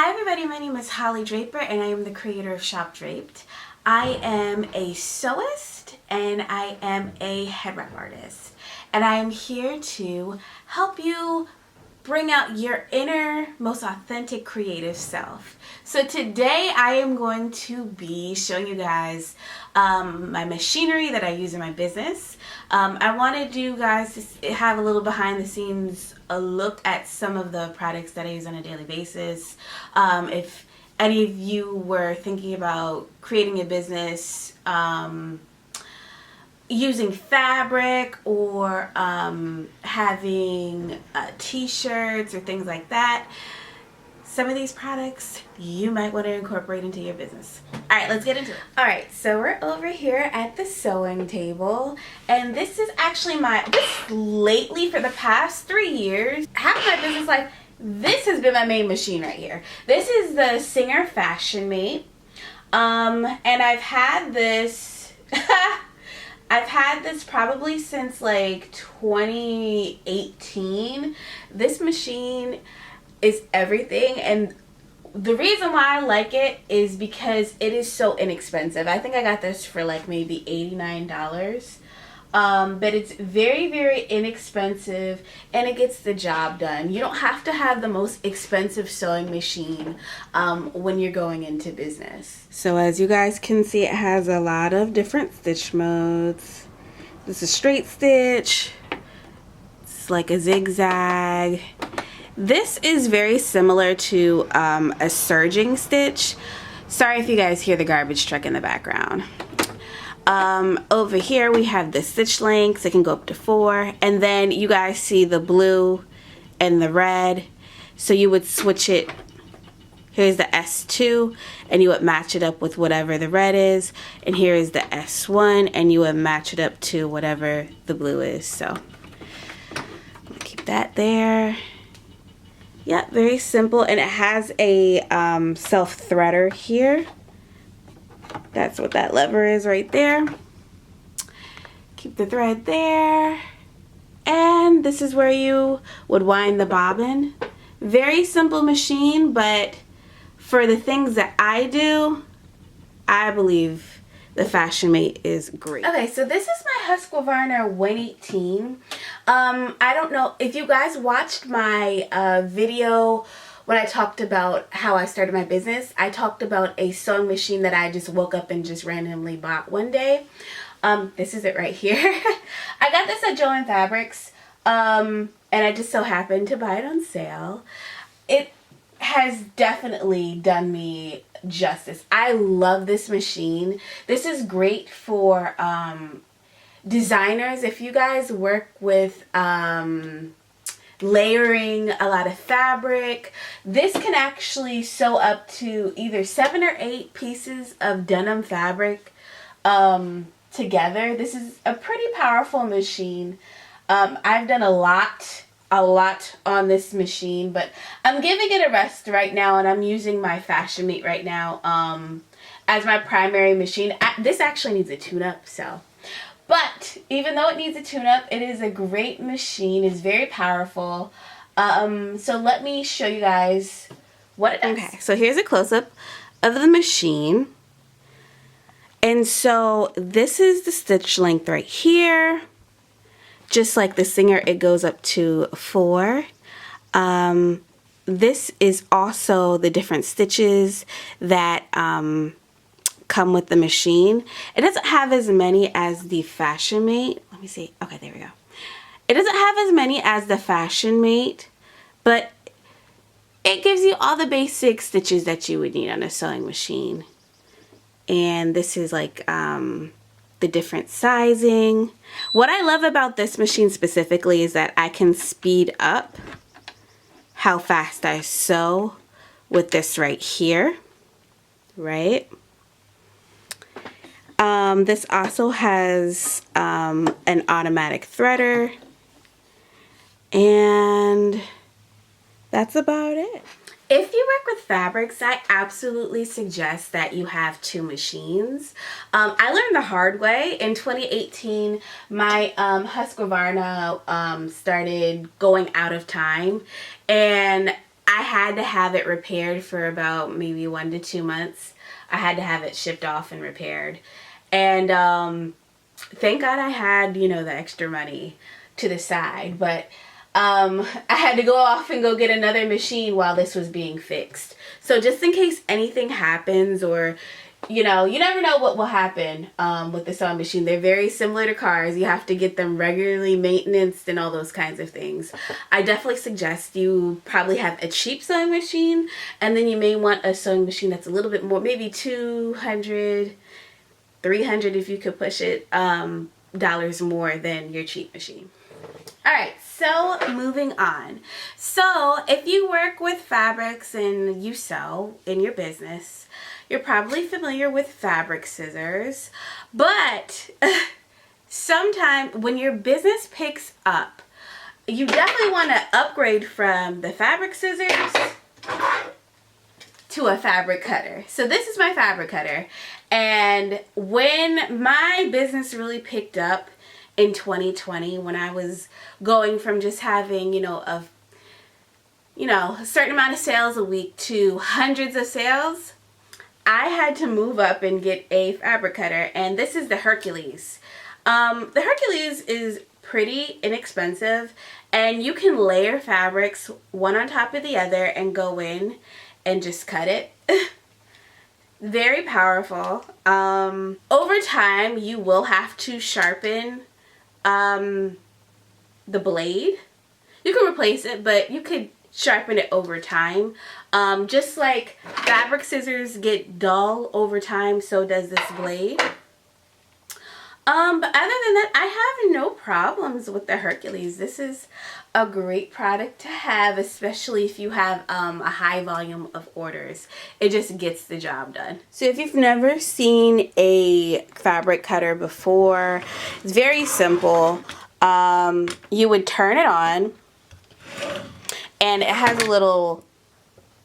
Hi everybody, my name is Holly Draper and I am the creator of Shop Draped. I am a sewist and I am a head wrap artist. And I am here to help you bring out your inner, most authentic creative self. So today I am going to be showing you guys my machinery that I use in my business. I wanted you guys to have a little behind the scenes a look at some of the products that I use on a daily basis. If any of you were thinking about creating a business using fabric or having t-shirts or things like that, some of these products you might want to incorporate into your business. All right, let's get into it. All right, so we're over here at the sewing table, and this is actually lately for the past 3 years, half of my business life, this has been my main machine right here. This is the Singer Fashion Mate, and I've had this I've had this probably since like 2018. This machine is everything, and the reason why I like it is because it is so inexpensive. I think I got this for like maybe $89. But it's very, very inexpensive and it gets the job done. You don't have to have the most expensive sewing machine when you're going into business. So as you guys can see, it has a lot of different stitch modes. This is straight stitch. It's like a zigzag. This is very similar to a serging stitch. Sorry if you guys hear the garbage truck in the background. Over here we have the stitch lengths. It can go up to 4, and then you guys see the blue and the red, so you would switch it. Here's the S2 and you would match it up with whatever the red is, and here is the S1 and you would match it up to whatever the blue is. So keep that there. Yeah, very simple, and it has a self threader here. That's what that lever is right there. Keep the thread there. And this is where you would wind the bobbin. Very simple machine, but for the things that I do, I believe the Fashion Mate is great. Okay, so this is my Husqvarna 118. I don't know if you guys watched my video when I talked about how I started my business. I talked about a sewing machine that I just woke up and just randomly bought one day. This is it right here. I got this at Joann Fabrics, and I just so happened to buy it on sale. It has definitely done me justice. I love this machine. This is great for designers. If you guys work with layering a lot of fabric, this can actually sew up to either 7 or 8 pieces of denim fabric together. This is a pretty powerful machine. I've done a lot on this machine, but I'm giving it a rest right now, and I'm using my Fashion Mate right now as my primary machine. This actually needs a tune-up, so. But even though it needs a tune-up, it is a great machine. It's very powerful. So let me show you guys what it does. Okay, so here's a close-up of the machine. And so this is the stitch length right here. Just like the Singer, it goes up to 4. This is also the different stitches that come with the machine. It doesn't have as many as the Fashion Mate. Let me see. Okay, there we go. It doesn't have as many as the Fashion Mate, but it gives you all the basic stitches that you would need on a sewing machine. And this is like the different sizing. What I love about this machine specifically is that I can speed up how fast I sew with this right here, right? This also has an automatic threader, and that's about it. If you work with fabrics, I absolutely suggest that you have 2 machines. I learned the hard way. In 2018, my Husqvarna started going out of time, and I had to have it repaired for about maybe 1 to 2 months. I had to have it shipped off and repaired. And thank God I had, you know, the extra money to the side. But I had to go off and go get another machine while this was being fixed. So just in case anything happens, or you know, you never know what will happen with the sewing machine. They're very similar to cars. You have to get them regularly maintained and all those kinds of things. I definitely suggest you probably have a cheap sewing machine, and then you may want a sewing machine that's a little bit more, maybe $200, $300 if you could push it, dollars more than your cheap machine. Alright, so moving on. So if you work with fabrics and you sew in your business, you're probably familiar with fabric scissors, but sometimes when your business picks up, you definitely want to upgrade from the fabric scissors to a fabric cutter. So this is my fabric cutter, and when my business really picked up in 2020, when I was going from just having, you know, a certain amount of sales a week to hundreds of sales, I had to move up and get a fabric cutter, and this is the Hercules. The Hercules is pretty inexpensive, and you can layer fabrics one on top of the other and go in and just cut it. Very powerful. Over time, you will have to sharpen the blade. You can replace it, but you could sharpen it over time. Just like fabric scissors get dull over time, so does this blade. But other than that, I have no problems with the Hercules. This is a great product to have, especially if you have a high volume of orders. It just gets the job done. So if you've never seen a fabric cutter before, it's very simple. You would turn it on, and it has a little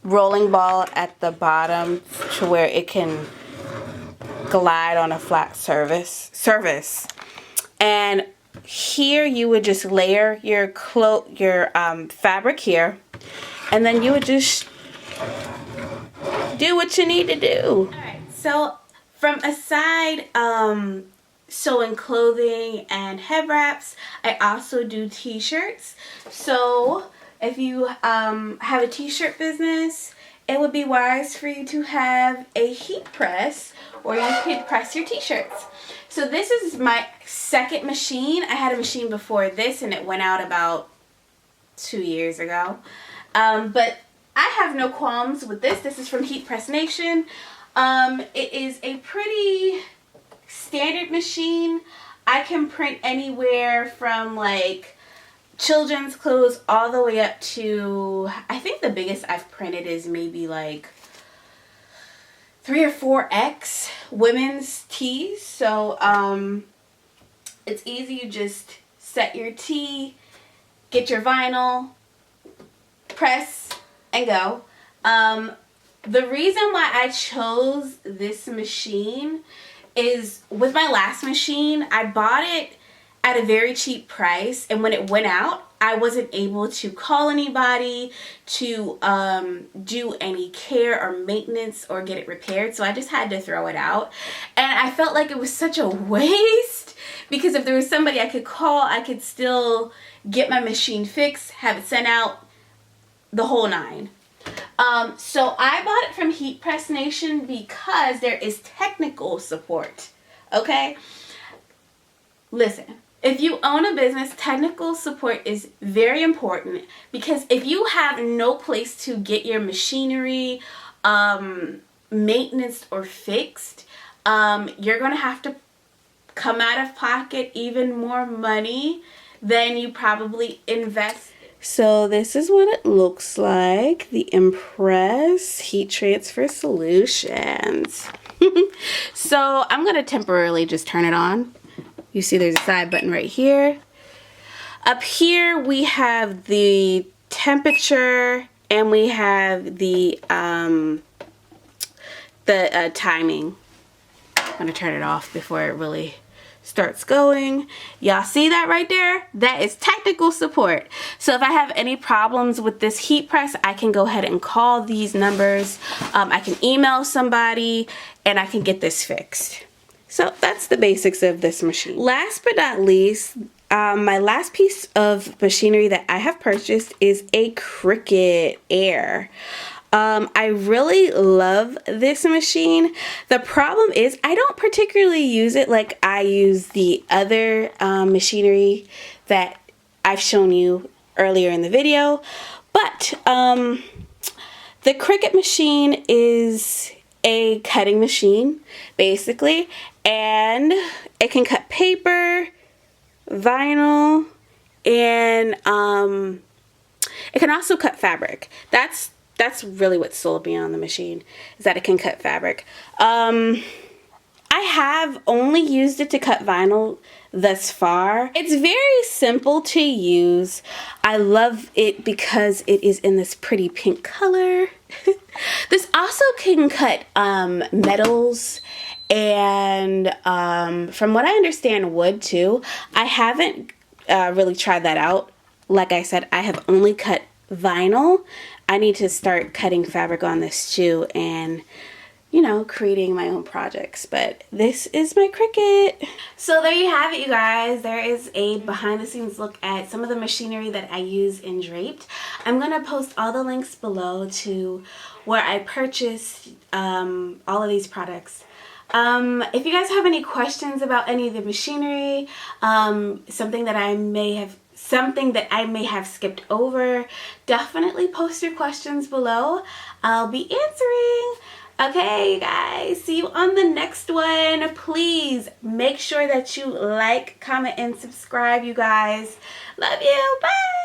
rolling ball at the bottom to where it can glide on a flat surface. And here you would just layer your fabric here, and then you would just do what you need to do. Alright, so from aside sewing clothing and head wraps, I also do t-shirts. So if you have a t-shirt business, it would be wise for you to have a heat press, or you could press your t-shirts. So this is my second machine. I had a machine before this, and it went out about 2 years ago. But I have no qualms with this. This is from Heat Press Nation. It is a pretty standard machine. I can print anywhere from like children's clothes all the way up to, I think the biggest I've printed is maybe like 3 or 4X women's tees. So it's easy. You just set your tee, get your vinyl, press, and go. The reason why I chose this machine is with my last machine, I bought it at a very cheap price, and when it went out, I wasn't able to call anybody to do any care or maintenance or get it repaired, so I just had to throw it out. And I felt like it was such a waste, because if there was somebody I could call, I could still get my machine fixed, have it sent out, the whole nine. So I bought it from Heat Press Nation because there is technical support. Okay? Listen, if you own a business, technical support is very important, because if you have no place to get your machinery maintenance or fixed, you're going to have to come out of pocket even more money than you probably invest. So this is what it looks like, the Impress Heat Transfer Solutions. So I'm going to temporarily just turn it on. You see there's a side button right here. Up here we have the temperature, and we have the timing. I'm going to turn it off before it really starts going. Y'all see that right there? That is technical support. So if I have any problems with this heat press, I can go ahead and call these numbers. I can email somebody and I can get this fixed. So that's the basics of this machine. Last but not least, my last piece of machinery that I have purchased is a Cricut Air. I really love this machine. The problem is I don't particularly use it like I use the other machinery that I've shown you earlier in the video. But the Cricut machine is a cutting machine, basically, and it can cut paper, vinyl, and it can also cut fabric. That's really what sold me on the machine, is that it can cut fabric. I have only used it to cut vinyl thus far. It's very simple to use. I love it because it is in this pretty pink color. This also can cut metals and from what I understand, wood too. I haven't really tried that out. Like I said, I have only cut vinyl. I need to start cutting fabric on this too and, you know, creating my own projects. But this is my Cricut. So there you have it, you guys. There is a behind the scenes look at some of the machinery that I use in Draped. I'm going to post all the links below to where I purchased all of these products. If you guys have any questions about any of the machinery, something that I may have skipped over, definitely post your questions below. I'll be answering. Okay, you guys, see you on the next one. Please make sure that you like, comment, and subscribe, you guys. Love you. Bye.